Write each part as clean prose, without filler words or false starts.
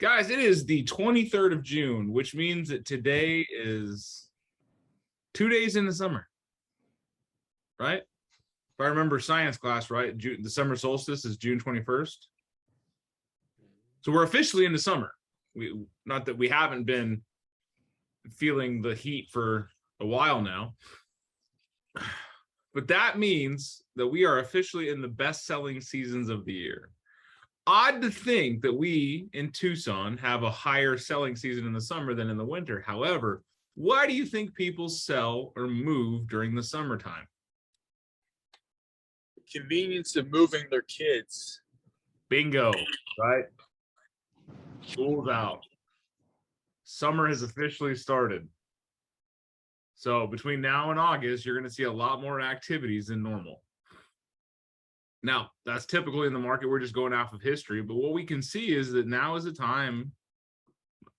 Guys, it is the 23rd of June, which means that today is 2 days in the summer, right? If I remember science class, right, the summer solstice is June 21st. So we're officially in the summer. Not that we haven't been feeling the heat for a while now, but that means that we are officially in the best-selling seasons of the year. Odd to think that we in Tucson have a higher selling season in the summer than in the winter. However, why do you think people sell or move during the summertime? Convenience of moving their kids. Bingo, right? School's out. Summer has officially started. So between now and August, you're going to see a lot more activities than normal. Now, that's typically in the market. We're just going off of history. But what we can see is that now is the time,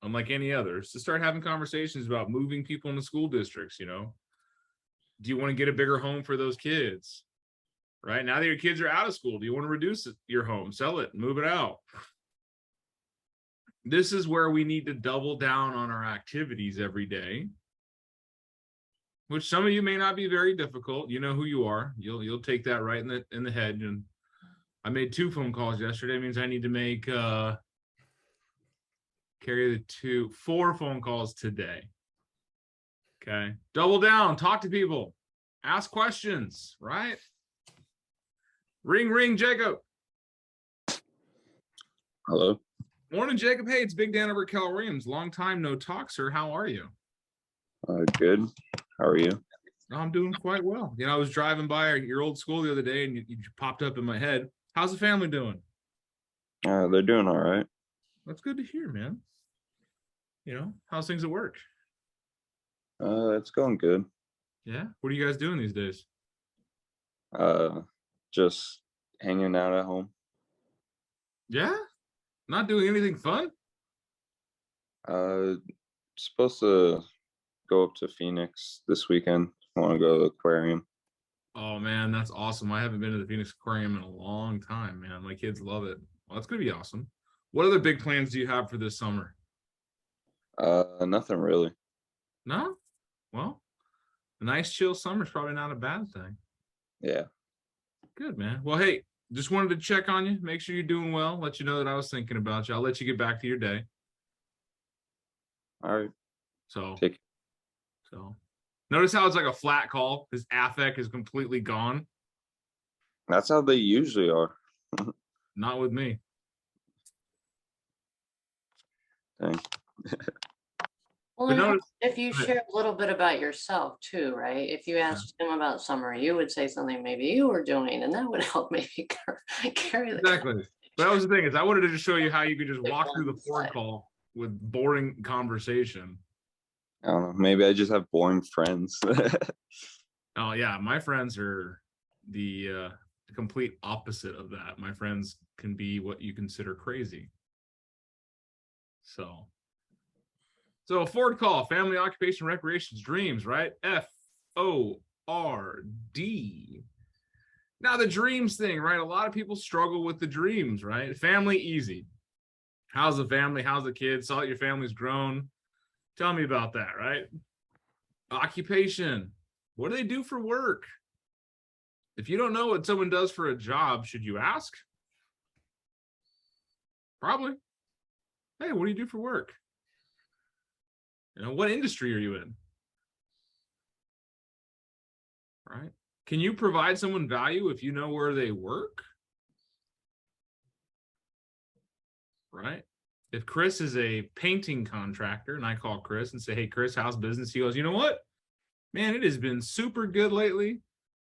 unlike any others, to start having conversations about moving people into school districts. Do you want to get a bigger home for those kids? Right now that your kids are out of school, do you want to reduce your home, sell it, move it out? This is where we need to double down on our activities every day, which some of you may not be very difficult. You know who you are. You'll take that right in the head. And I made 2 phone calls yesterday. It means I need to make carry the 4 phone calls today. Okay, double down, talk to people, ask questions, right? Ring, Jacob. Hello. Morning, Jacob. Hey, it's Big Dan over at Keller Williams. Long time no talk, sir. How are you? Good. How are you? I'm doing quite well. I was driving by your old school the other day, and you popped up in my head. How's the family doing? They're doing all right. That's good to hear, man. How's things at work? It's going good. Yeah. What are you guys doing these days? Just hanging out at home. Yeah? Not doing anything fun? Supposed to go up to Phoenix this weekend. Want to go to the aquarium. Oh man, that's awesome. I haven't been to the Phoenix Aquarium in a long time, man. My kids love it. Well, that's gonna be awesome. What other big plans do you have for this summer? Nothing really. No? Well, a nice chill summer is probably not a bad thing. Yeah. Good, man. Well, hey, just wanted to check on you, make sure you're doing well, let you know that I was thinking about you. I'll let you get back to your day. All right. So notice how it's like a flat call. His affect is completely gone. That's how they usually are. Not with me. Dang. Well, if you share a little bit about yourself too, right? If you asked him about summer, you would say something maybe you were doing, and that would help maybe carry the exactly. But that was the thing, is I wanted to just show you how you could just walk through the Ford call with boring conversation. I don't know. Maybe I just have boring friends. Oh yeah, my friends are the complete opposite of that. My friends can be what you consider crazy. So a Ford call, family, occupation, recreations, dreams, right? FORD. Now the dreams thing, right? A lot of people struggle with the dreams, right? Family, easy. How's the family? How's the kids? Saw that your family's grown. Tell me about that, right? Occupation. What do they do for work? If you don't know what someone does for a job, should you ask? Probably. Hey, what do you do for work? What industry are you in? Right? Can you provide someone value if you know where they work? Right? If Chris is a painting contractor and I call Chris and say, hey, Chris, how's business? He goes, you know what? Man, it has been super good lately.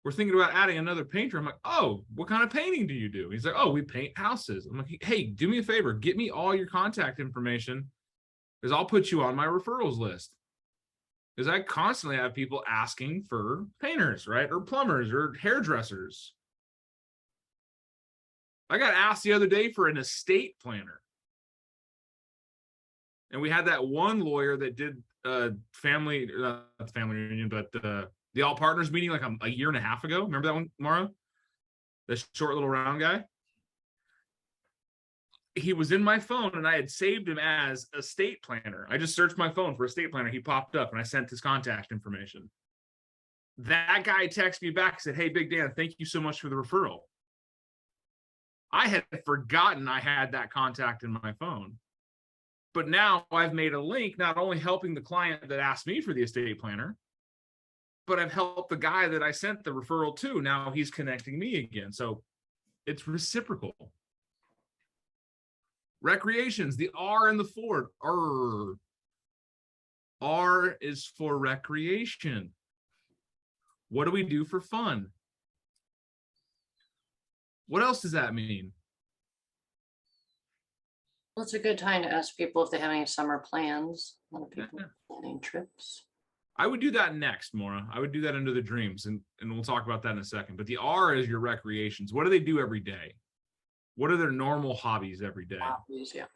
We're thinking about adding another painter. I'm like, oh, what kind of painting do you do? He's like, oh, we paint houses. I'm like, hey, do me a favor. Get me all your contact information, because I'll put you on my referrals list. Because I constantly have people asking for painters, right? Or plumbers or hairdressers. I got asked the other day for an estate planner. And we had that one lawyer that did family reunion, but the All Partners meeting like a year and a half ago. Remember that one, Mara? The short little round guy? he was in my phone and I had saved him as estate planner. I just searched my phone for estate planner. He popped up and I sent his contact information. That guy texted me back and said, "Hey, Big Dan, thank you so much for the referral." I had forgotten I had that contact in my phone. But now I've made a link, not only helping the client that asked me for the estate planner, but I've helped the guy that I sent the referral to. Now he's connecting me again. So it's reciprocal. Recreations, the R in the Ford. R is for recreation. What do we do for fun? What else does that mean? Well, it's a good time to ask people if they have any summer plans. A lot of people Yeah. planning trips. I would do that next, Maura. I would do that under the dreams, and we'll talk about that in a second. But the R is your recreations. What do they do every day? What are their normal hobbies every day? Hobbies, yeah.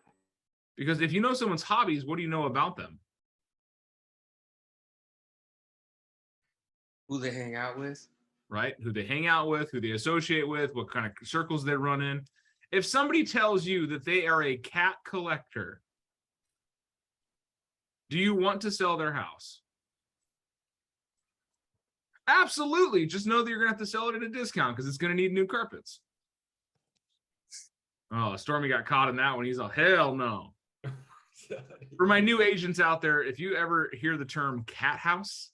Because if you know someone's hobbies, what do you know about them? Who they hang out with? Right? Who they hang out with, who they associate with, what kind of circles they run in. If somebody tells you that they are a cat collector, do you want to sell their house? Absolutely. Just know that you're going to have to sell it at a discount because it's going to need new carpets. Oh, Stormy got caught in that one. He's all, hell no. For my new agents out there, if you ever hear the term cat house,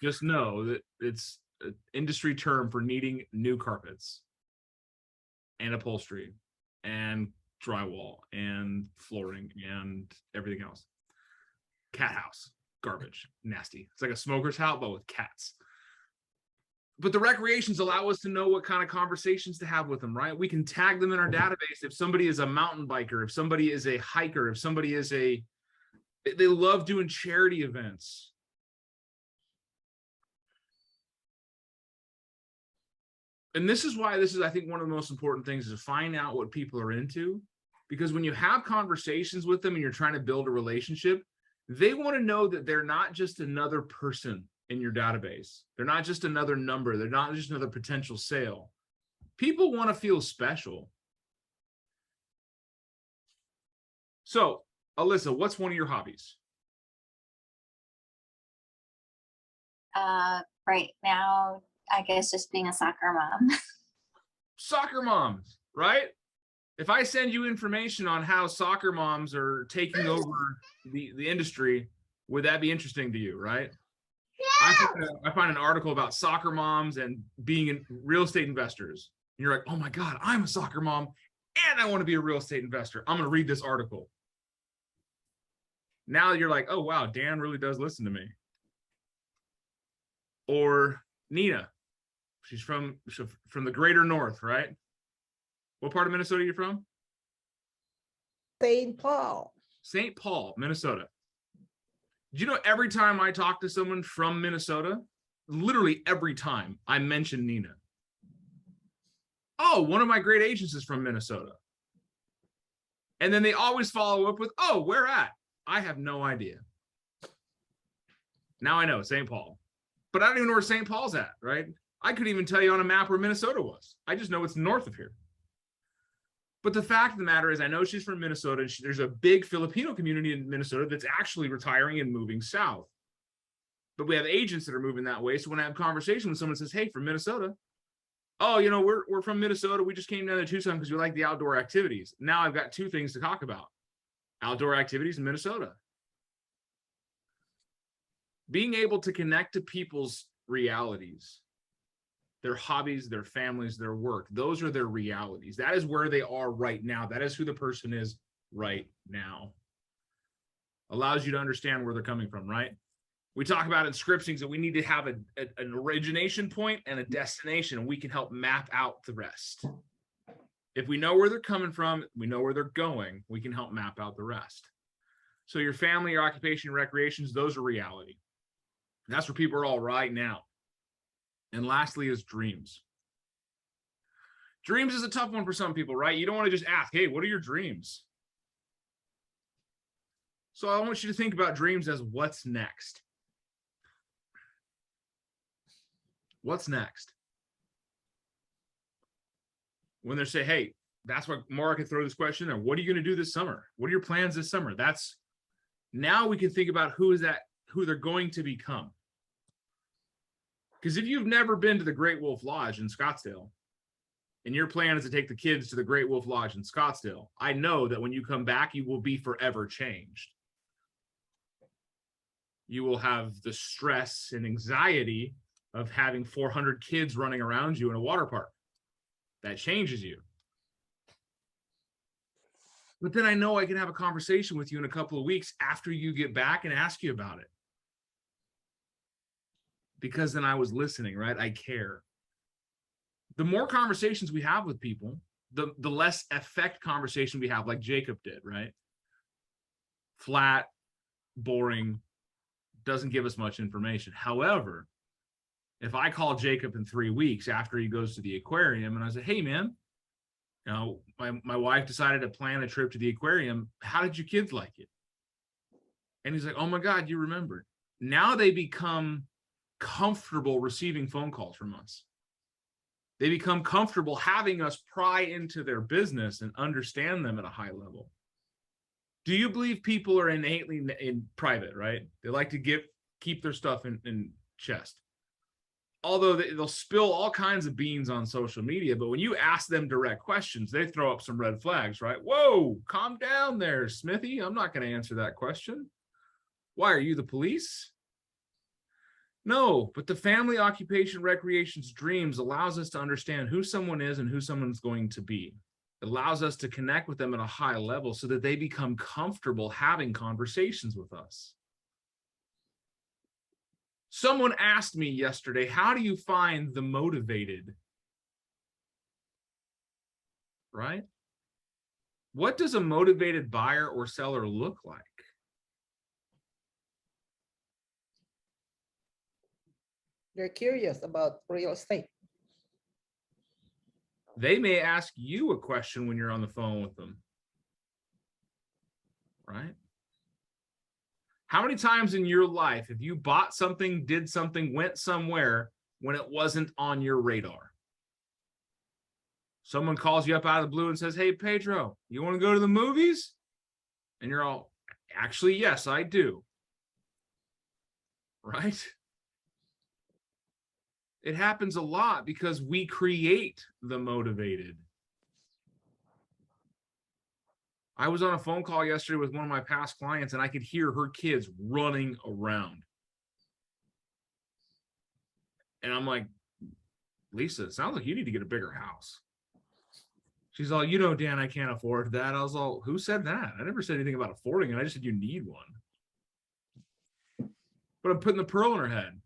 just know that it's an industry term for needing new carpets and upholstery and drywall and flooring and everything else. Cat house, garbage, nasty. It's like a smoker's house, but with cats. But the recreations allow us to know what kind of conversations to have with them, right? We can tag them in our database. If somebody is a mountain biker, if somebody is a hiker, if somebody is they love doing charity events. And this is why this is, I think, one of the most important things is to find out what people are into. Because when you have conversations with them and you're trying to build a relationship, they want to know that they're not just another person in your database. They're not just another number. They're not just another potential sale. People want to feel special. So, Alyssa, what's one of your hobbies? Right now, I guess just being a soccer mom. Soccer moms, right? If I send you information on how soccer moms are taking over the industry, would that be interesting to you, right? I find an article about soccer moms and being in real estate investors. And you're like, oh my God, I'm a soccer mom and I want to be a real estate investor. I'm going to read this article. Now you're like, oh wow, Dan really does listen to me. Or Nina, she's from the greater north, right? What part of Minnesota are you from? St. Paul. St. Paul, Minnesota. Do you know every time I talk to someone from Minnesota, literally every time I mention Nina. Oh, one of my great agents is from Minnesota. And then they always follow up with, oh, where at? I have no idea. Now I know, St. Paul. But I don't even know where St. Paul's at, right? I couldn't even tell you on a map where Minnesota was. I just know it's north of here. But the fact of the matter is, I know she's from Minnesota, and there's a big Filipino community in Minnesota that's actually retiring and moving south. But we have agents that are moving that way. So when I have a conversation with someone that says, hey, from Minnesota, oh, you know, we're from Minnesota. We just came down to Tucson because we like the outdoor activities. Now I've got two things to talk about. Outdoor activities in Minnesota. Being able to connect to people's realities, their hobbies, their families, their work. Those are their realities. That is where they are right now. That is who the person is right now. Allows you to understand where they're coming from, right? We talk about in scriptings that we need to have an origination point and a destination, and we can help map out the rest. If we know where they're coming from, we know where they're going, we can help map out the rest. So your family, your occupation, your recreations, those are reality. That's where people are all right now. And lastly is dreams. Dreams is a tough one for some people, right? You don't want to just ask, hey, what are your dreams? So I want you to think about dreams as what's next. What's next? When they say, hey, that's what Mara could throw this question there. What are you going to do this summer? What are your plans this summer? That's now we can think about who they're going to become. Because if you've never been to the Great Wolf Lodge in Scottsdale, and your plan is to take the kids to the Great Wolf Lodge in Scottsdale, I know that when you come back, you will be forever changed. You will have the stress and anxiety of having 400 kids running around you in a water park. That changes you. But then I know I can have a conversation with you in a couple of weeks after you get back and ask you about it. Because then I was listening, right? I care. The more conversations we have with people, the less effect conversation we have, like Jacob did, right? Flat, boring, doesn't give us much information. However, if I call Jacob in 3 weeks after he goes to the aquarium and I say, hey, man, you know, my wife decided to plan a trip to the aquarium. How did your kids like it? And he's like, oh my God, you remembered. Now they become comfortable receiving phone calls from us. They become comfortable having us pry into their business and understand them at a high level. Do you believe people are innately in private, right? They like to keep their stuff in chest. Although they'll spill all kinds of beans on social media, but when you ask them direct questions, they throw up some red flags, right? Whoa, calm down there, Smithy. I'm not going to answer that question. Why, are you the police? No, but the family occupation recreations dreams allows us to understand who someone is and who someone's going to be. It allows us to connect with them at a high level so that they become comfortable having conversations with us. Someone asked me yesterday, how do you find the motivated? Right? What does a motivated buyer or seller look like? They're curious about real estate. They may ask you a question when you're on the phone with them. Right? How many times in your life have you bought something, did something, went somewhere when it wasn't on your radar? Someone calls you up out of the blue and says, hey, Pedro, you want to go to the movies? And you're all, actually, yes, I do. Right? It happens a lot because we create the motivated. I was on a phone call yesterday with one of my past clients and I could hear her kids running around. And I'm like, Lisa, it sounds like you need to get a bigger house. She's all, you know, Dan, I can't afford that. I was all, who said that? I never said anything about affording it. I just said you need one. But I'm putting the pearl in her head.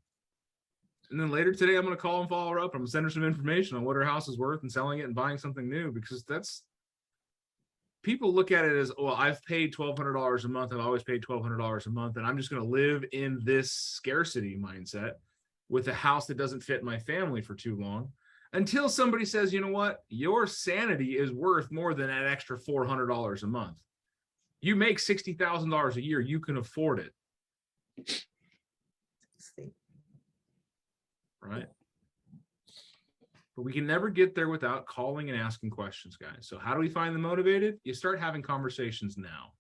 And then later today, I'm going to call and follow her up. I'm going to send her some information on what her house is worth and selling it and buying something new, because that's, people look at it as, well, I've paid $1,200 a month. I've always paid $1,200 a month. And I'm just going to live in this scarcity mindset with a house that doesn't fit my family for too long, until somebody says, you know what, your sanity is worth more than an extra $400 a month. You make $60,000 a year. You can afford it. Right? But we can never get there without calling and asking questions, guys. So how do we find the motivated? You start having conversations now.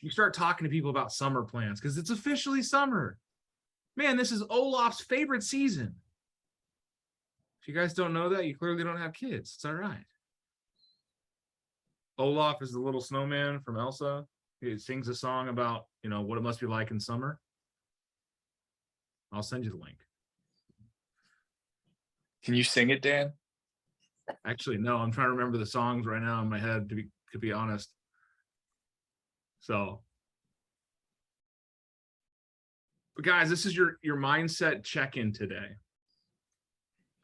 You start talking to people about summer plans because it's officially summer. Man, this is Olaf's favorite season. If you guys don't know that, you clearly don't have kids. It's all right. Olaf is the little snowman from Elsa. He sings a song about, you know, what it must be like in summer. I'll send you the link. Can you sing it, Dan? Actually, no, I'm trying to remember the songs right now in my head, to be honest. So, but guys, this is your mindset check-in today.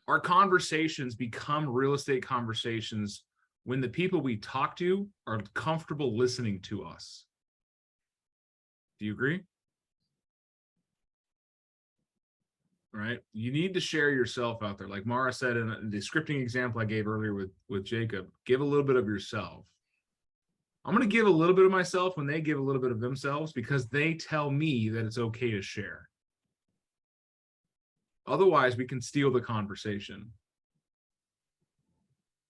Our conversations become real estate conversations when the people we talk to are comfortable listening to us. Do you agree? Right? You need to share yourself out there. Like Mara said in the scripting example I gave earlier with Jacob, give a little bit of yourself. I'm going to give a little bit of myself when they give a little bit of themselves, because they tell me that it's okay to share. Otherwise, we can steal the conversation.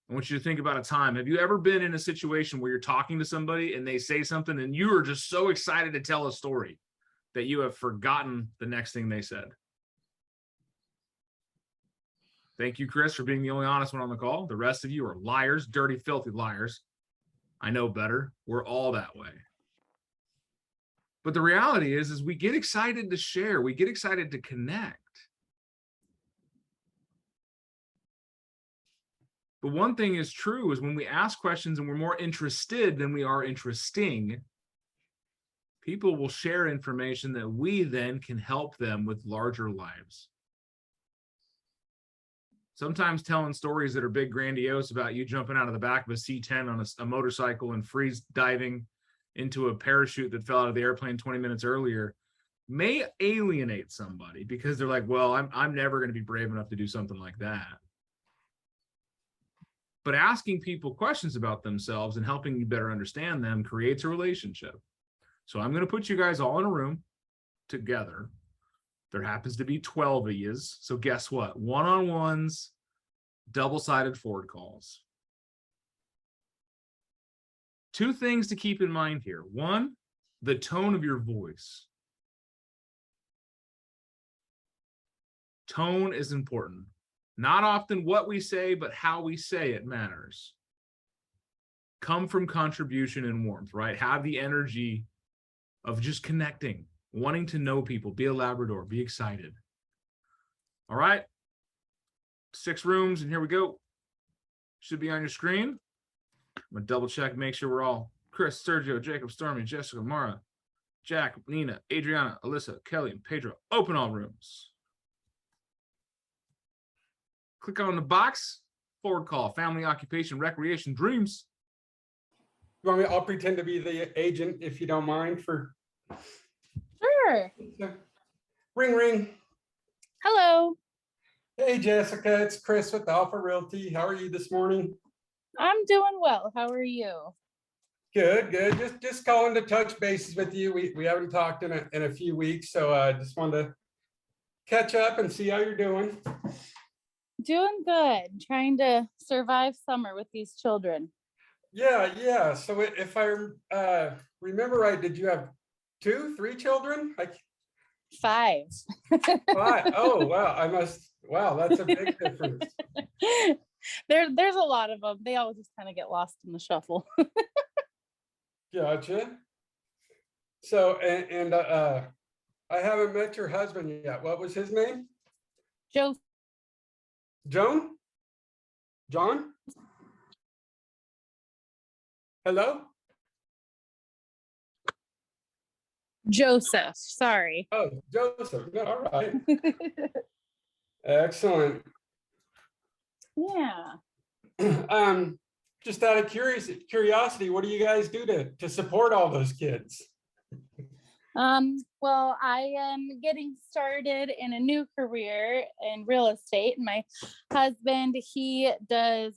I want you to think about a time. Have you ever been in a situation where you're talking to somebody and they say something and you are just so excited to tell a story that you have forgotten the next thing they said? Thank you, Chris, for being the only honest one on the call. The rest of you are liars, dirty, filthy liars. I know better. We're all that way. But the reality is we get excited to share. We get excited to connect. But one thing is true is when we ask questions and we're more interested than we are interesting, people will share information that we then can help them with larger lives. Sometimes telling stories that are big, grandiose about you jumping out of the back of a C-10 on a motorcycle and freeze diving into a parachute that fell out of the airplane 20 minutes earlier may alienate somebody because they're like, well, I'm never going to be brave enough to do something like that. But asking people questions about themselves and helping you better understand them creates a relationship. So I'm going to put you guys all in a room together. There happens to be 12 of yous. So guess what? One-on-ones, double-sided forward calls. Two things to keep in mind here. One, the tone of your voice. Tone is important. Not often what we say, but how we say it matters. Come from contribution and warmth, right? Have the energy of just connecting, wanting to know people, be a Labrador, be excited. All right. 6 rooms, and here we go. Should be on your screen. I'm gonna double check, make sure we're all Chris, Sergio, Jacob, Stormy, Jessica, Mara, Jack, Nina, Adriana, Alyssa, Kelly, and Pedro. Open all rooms. Click on the box, forward call, family, occupation, recreation, dreams. You want me? I'll pretend to be the agent if you don't mind. For Sure. ring ring. Hello. Hey Jessica, it's Chris with Alpha Realty. How are you this morning? I'm doing well. How are you? Good, good. Just calling to touch bases with you. We haven't talked in a few weeks, so I just wanted to catch up and see how you're doing. Doing good. Trying to survive summer with these children. Yeah. So if I remember right, did you have 2, 3 children? 5. 5. Oh wow, wow, that's a big difference. There's a lot of them. They all just kind of get lost in the shuffle. Gotcha. So and I haven't met your husband yet. What was his name? Joe. Joan? John? Hello? Joseph. Sorry. Oh, Joseph. No, all right. Excellent. Yeah. Just out of curiosity, what do you guys do to support all those kids? Well, I am getting started in a new career in real estate. My husband, he does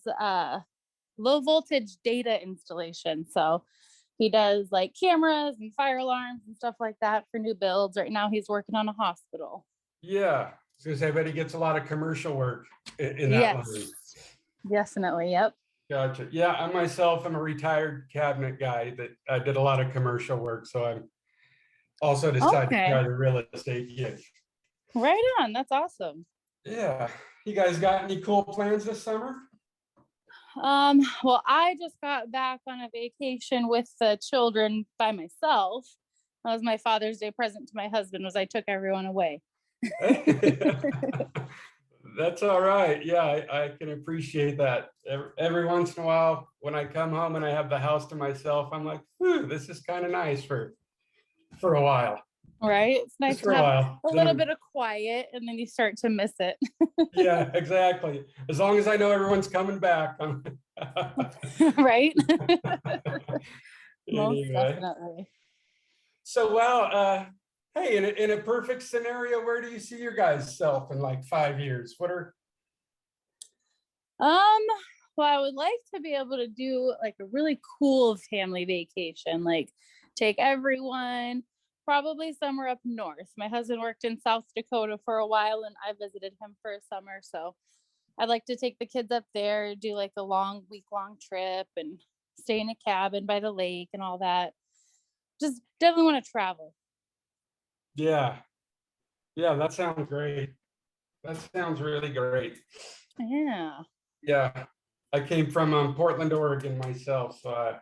low voltage data installation. So he does like cameras and fire alarms and stuff like that for new builds. Right now he's working on a hospital. Yeah. Because I bet he gets a lot of commercial work in that Yes, line. definitely. Yep. Gotcha. Yeah, I myself am a retired cabinet guy that I did a lot of commercial work. So I'm also decided to try the real estate gig. Right on. That's awesome. Yeah. You guys got any cool plans this summer? Well, I just got back on a vacation with the children by myself. That was my Father's Day present to my husband, was I took everyone away. That's all right. Yeah, I can appreciate that. Every once in a while, when I come home and I have the house to myself, I'm like, this is kind of nice for a while. Right? It's nice Just for to a have while. a little bit of quiet, and then you start to miss it. Yeah, exactly. As long as I know everyone's coming back. Right? Most Anyway. definitely. So, well, hey, in a perfect scenario, where do you see your guys' self in like 5 years? What are Well, I would like to be able to do like a really cool family vacation, like take everyone probably somewhere up north. My husband worked in South Dakota for a while and I visited him for a summer. So I'd like to take the kids up there, do like a long week-long trip and stay in a cabin by the lake and all that. Just definitely want to travel. Yeah. Yeah, that sounds great. That sounds really great. Yeah. Yeah. I came from Portland, Oregon myself, so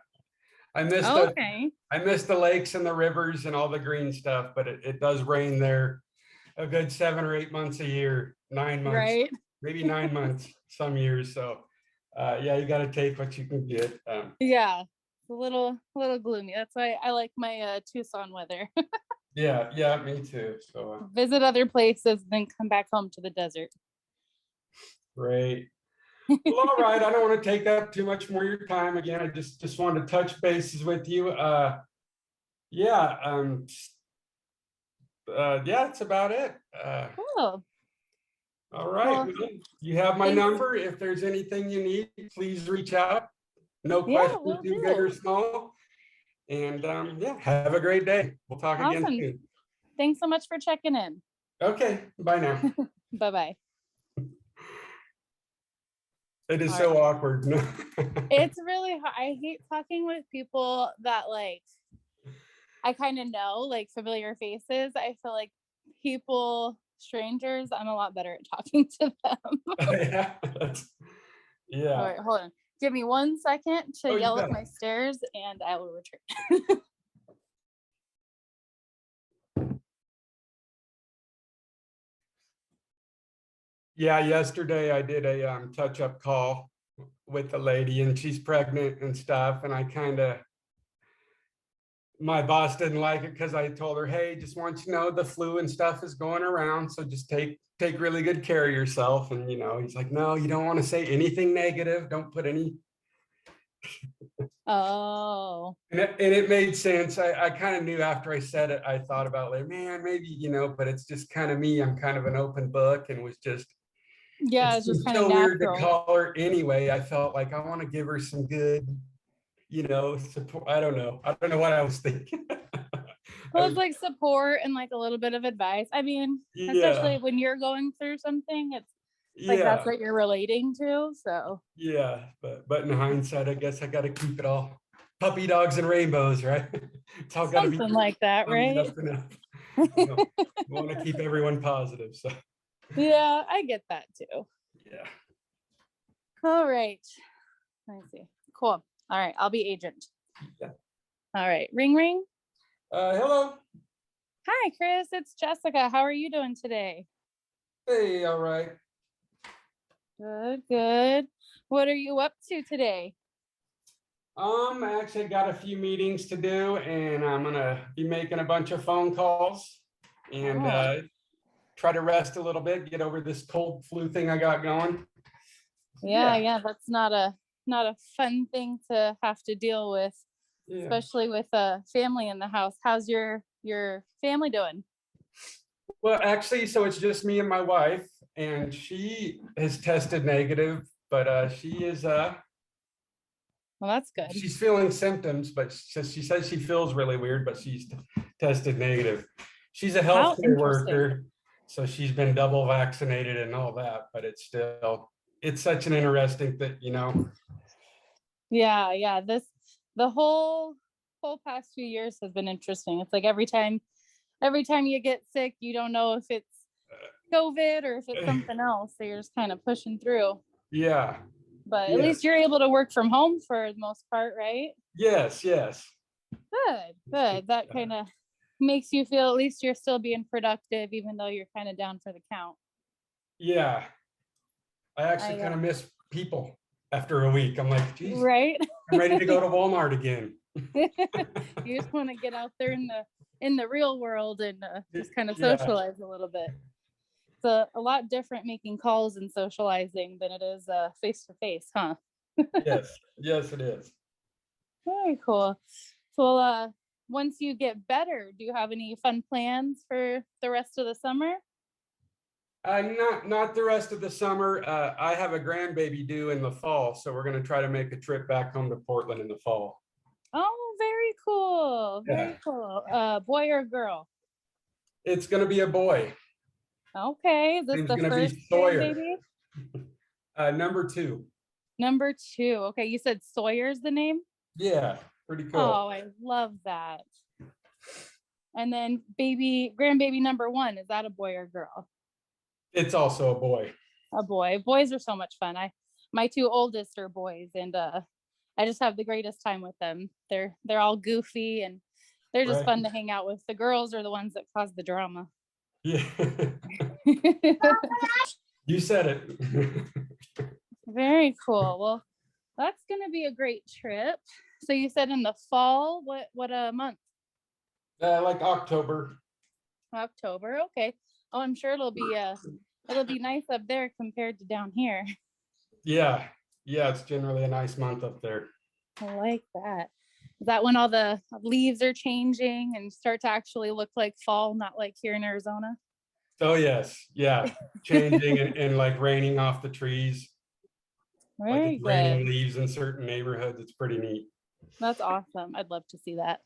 I missed Okay. I miss the lakes and the rivers and all the green stuff, but it does rain there a good 7 or 8 months a year, 9 months, Right. maybe 9 months some years. So yeah, you got to take what you can get. Yeah. It's a little gloomy. That's why I like my Tucson weather. Yeah, me too. So Visit other places, then come back home to the desert. great. Well, all right. I don't want to take up too much more of your time. Again, I just wanted to touch bases with you. Yeah, yeah, that's about it. Cool. All right. Well, Well, you have my thanks. number. If there's anything you need, please reach out. No Yeah, question will too big or do. small. And yeah, have a great day. We'll talk again Awesome. soon. Thanks so much for checking in. Okay, bye now. Bye-bye. It is All so awkward. It's really hard. I hate talking with people that like I kind of know, like familiar faces. I feel like strangers, I'm a lot better at talking to them. Yeah, All yeah. right, hold on. Give me 1 second to Oh, you yell up bet. my stairs and I will return. Yeah, yesterday I did a touch-up call with the lady and she's pregnant and stuff. And I kind of, my boss didn't like it because I told her, hey, just want you to know the flu and stuff is going around. So just take really good care of yourself. And, he's like, no, you don't want to say anything negative. Don't put any. Oh, And it made sense. I kind of knew after I said it, I thought about like, man, maybe, but it's just kind of me. I'm kind of an open book and was just, yeah, it's just kind of so weird to natural. call her anyway. I felt like I want to give her some good, support. I don't know what I was thinking. Well, it's like support and like a little bit of advice. I mean, especially Yeah, when you're going through something, it's like that's yeah, what you're relating to. So yeah. But in hindsight, I guess I got to keep it all puppy dogs and rainbows, right? It's all got to be something like that, summed right? up enough. Want to keep everyone positive. So Yeah, I get that too. yeah. All right. Let me see. Cool. All right. I'll be agent. Yeah. All right. Ring, ring. Hello. Hi, Chris. It's Jessica. How are you doing today? Hey, all right. Good, good. What are you up to today? I actually got a few meetings to do and I'm gonna be making a bunch of phone calls and Oh. try to rest a little bit, get over this cold flu thing I got going. Yeah. That's not a fun thing to have to deal with, Yeah. especially with a family in the house. How's your family doing? Well, actually, so it's just me and my wife, and she has tested negative, but she is Well, that's good. she's feeling symptoms, but she says she feels really weird, but she's tested negative. She's a How healthcare interesting. worker, so she's been double vaccinated and all that, but it's such an interesting thing, Yeah. The whole past few years has been interesting. It's like every time you get sick, you don't know if it's COVID or if it's something else. So you're just kind of pushing through. Yeah. But at least you're able to work from home for the most part, right? Yes. Good. That kind of makes you feel at least you're still being productive, even though you're kind of down for the count. Yeah. I actually kind of miss people after a week. I'm like, geez, Right. I'm ready to go to Walmart again. You just want to get out there in the real world and just kind of socialize a little bit. It's a lot different making calls and socializing than it is face to face, huh? Yes, it is. Very cool. So once you get better, do you have any fun plans for the rest of the summer? Not the rest of the summer. I have a grandbaby due in the fall, so we're going to try to make a trip back home to Portland in the fall. Oh, very cool. Very cool. Boy or girl? It's going to be a boy. Okay. Is this Name's the gonna be first Sawyer. baby? Number 2. Number 2. Okay, you said Sawyer's the name? Yeah, pretty cool. Oh, I love that. And then grandbaby number 1, is that a boy or girl? It's also a boy. A boy. Boys are so much fun. My 2 oldest are boys, and I just have the greatest time with them. They're all goofy, and they're just Right. fun to hang out with. The girls are the ones that cause the drama. Yeah. You said it. Very cool. Well, that's gonna be a great trip. So you said in the fall, what a month? Like October. October. Okay. Oh, I'm sure it'll be nice up there compared to down here. Yeah. Yeah, it's generally a nice month up there. I like that. Is that when all the leaves are changing and start to actually look like fall, not like here in Arizona? Oh, yes. Yeah. Changing and like raining off the trees. Like Very it's raining good. leaves in certain neighborhoods. It's pretty neat. That's awesome. I'd love to see that.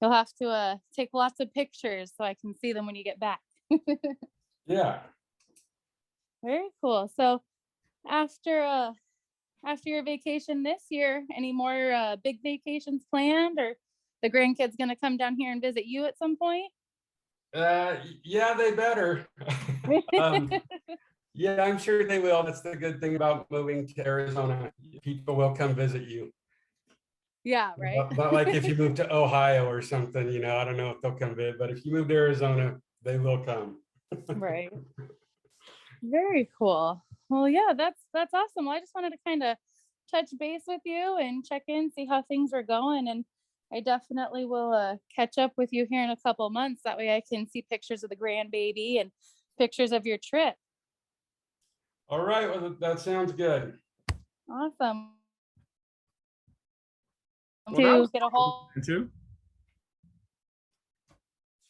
You'll have to take lots of pictures so I can see them when you get back. Yeah. Very cool. So after your vacation this year, any more big vacations planned, or the grandkids gonna come down here and visit you at some point? Yeah, they better. Yeah, I'm sure they will. That's the good thing about moving to Arizona. People will come visit you. Yeah, right. Not like if you move to Ohio or something, I don't know if they'll come visit, but if you move to Arizona, they will come. Right. Very cool. Well, yeah, that's awesome. Well, I just wanted to kind of touch base with you and check in, see how things are going. And I definitely will catch up with you here in a couple months. That way I can see pictures of the grandbaby and pictures of your trip. All right, well, that sounds good. Awesome. Well, that was To get a hold. Too.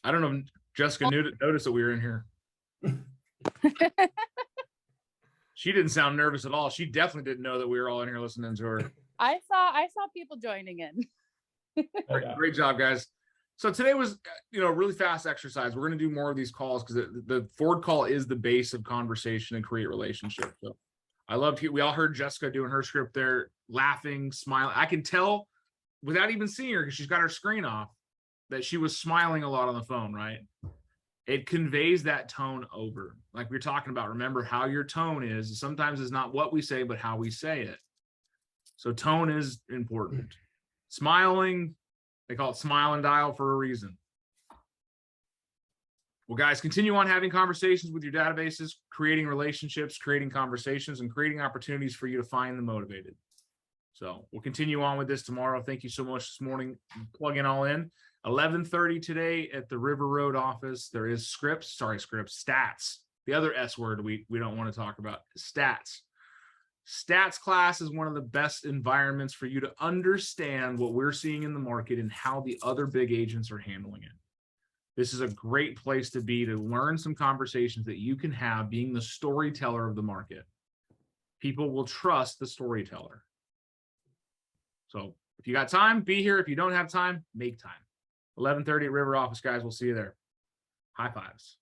I don't know if Jessica noticed that we were in here. She didn't sound nervous at all. She definitely didn't know that we were all in here listening to her. I saw people joining in. Great job, guys. So today was, a really fast exercise. We're going to do more of these calls because the Ford call is the base of conversation and create relationships. So I loved we all heard Jessica doing her script there, laughing, smiling. I can tell without even seeing her, because she's got her screen off, that she was smiling a lot on the phone, right? It conveys that tone over. Like we we're talking about, remember how your tone is. Sometimes it's not what we say, but how we say it. So tone is important. Smiling, they call it smile and dial for a reason. Well, guys, continue on having conversations with your databases, creating relationships, creating conversations, and creating opportunities for you to find the motivated. So we'll continue on with this tomorrow. Thank you so much this morning. Plugging all in. 11:30 today at the River Road office. There is stats. The other S word we don't want to talk about, stats. Stats class is one of the best environments for you to understand what we're seeing in the market and how the other big agents are handling it. This is a great place to be to learn some conversations that you can have being the storyteller of the market. People will trust the storyteller. So if you got time, be here. If you don't have time, make time. 11:30 at River office, guys. We'll see you there. High fives.